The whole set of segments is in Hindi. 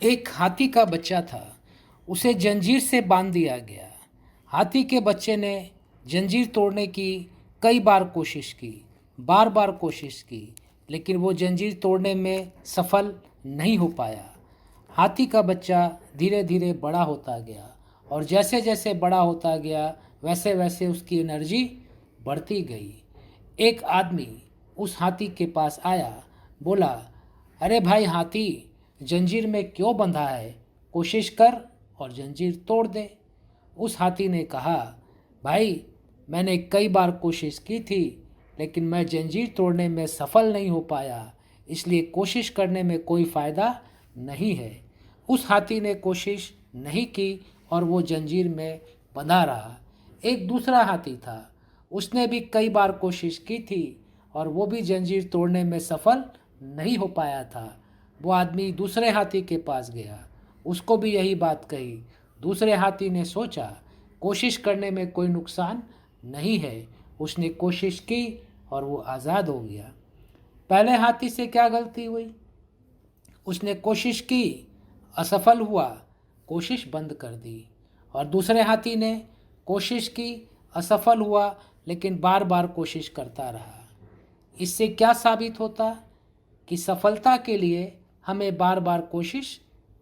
एक हाथी का बच्चा था। उसे जंजीर से बांध दिया गया। हाथी के बच्चे ने जंजीर तोड़ने की कई बार कोशिश की, बार बार कोशिश की, लेकिन वो जंजीर तोड़ने में सफल नहीं हो पाया। हाथी का बच्चा धीरे धीरे बड़ा होता गया और जैसे जैसे बड़ा होता गया वैसे वैसे उसकी एनर्जी बढ़ती गई। एक आदमी उस हाथी के पास आया, बोला, अरे भाई हाथी, जंजीर में क्यों बंधा है? कोशिश कर और जंजीर तोड़ दे। उस हाथी ने कहा, भाई, मैंने कई बार कोशिश की थी, लेकिन मैं जंजीर तोड़ने में सफल नहीं हो पाया, इसलिए कोशिश करने में कोई फ़ायदा नहीं है। उस हाथी ने कोशिश नहीं की और वो जंजीर में बंधा रहा। एक दूसरा हाथी था। उसने भी कई बार कोशिश की थी और वो भी जंजीर तोड़ने में सफल नहीं हो पाया था। वो आदमी दूसरे हाथी के पास गया, उसको भी यही बात कही। दूसरे हाथी ने सोचा, कोशिश करने में कोई नुकसान नहीं है। उसने कोशिश की और वो आज़ाद हो गया। पहले हाथी से क्या गलती हुई? उसने कोशिश की, असफल हुआ, कोशिश बंद कर दी। और दूसरे हाथी ने कोशिश की, असफल हुआ, लेकिन बार बार कोशिश करता रहा। इससे क्या साबित होता? कि सफलता के लिए हमें बार बार कोशिश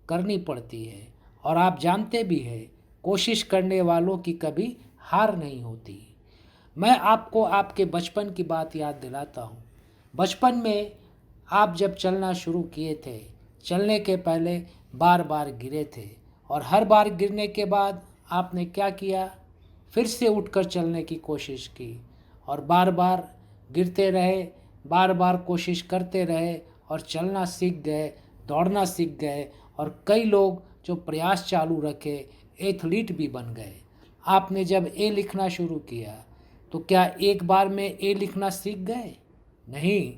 करनी पड़ती है। और आप जानते भी हैं, कोशिश करने वालों की कभी हार नहीं होती। मैं आपको आपके बचपन की बात याद दिलाता हूँ। बचपन में आप जब चलना शुरू किए थे, चलने के पहले बार बार गिरे थे और हर बार गिरने के बाद आपने क्या किया? फिर से उठकर चलने की कोशिश की और बार बार गिरते रहे, बार बार कोशिश करते रहे और चलना सीख गए, दौड़ना सीख गए और कई लोग जो प्रयास चालू रखे एथलीट भी बन गए। आपने जब ए लिखना शुरू किया तो क्या एक बार में ए लिखना सीख गए? नहीं,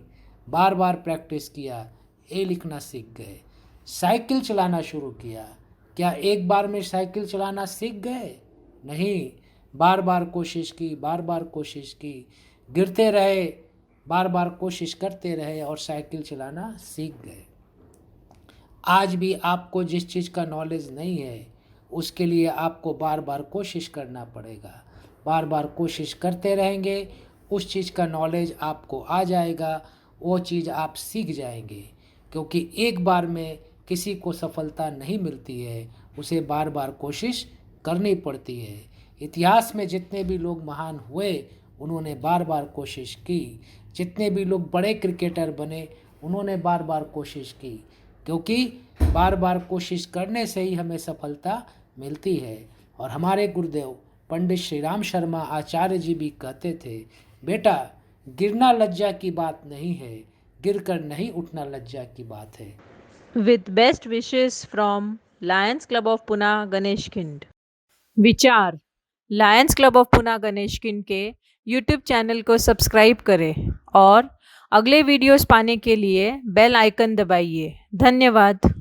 बार बार प्रैक्टिस किया, ए लिखना सीख गए। साइकिल चलाना शुरू किया, क्या एक बार में साइकिल चलाना सीख गए? नहीं, बार बार कोशिश की, बार बार कोशिश की, गिरते रहे, बार बार कोशिश करते रहे और साइकिल चलाना सीख गए। आज भी आपको जिस चीज़ का नॉलेज नहीं है, उसके लिए आपको बार बार कोशिश करना पड़ेगा। बार बार कोशिश करते रहेंगे, उस चीज़ का नॉलेज आपको आ जाएगा, वो चीज़ आप सीख जाएंगे। क्योंकि एक बार में किसी को सफलता नहीं मिलती है, उसे बार बार कोशिश करनी पड़ती है। इतिहास में जितने भी लोग महान हुए, उन्होंने बार बार कोशिश की। जितने भी लोग बड़े क्रिकेटर बने, उन्होंने बार बार कोशिश की। क्योंकि बार बार कोशिश करने से ही हमें सफलता मिलती है। और हमारे गुरुदेव पंडित श्री राम शर्मा आचार्य जी भी कहते थे, बेटा, गिरना लज्जा की बात नहीं है, गिरकर नहीं उठना लज्जा की बात है। With best wishes from Lions Club of Pune Ganeshkhind. विचार: Lions Club of Pune Ganeshkhind के यूट्यूब चैनल को सब्सक्राइब करें और अगले वीडियोस पाने के लिए बेल आइकन दबाइए। धन्यवाद।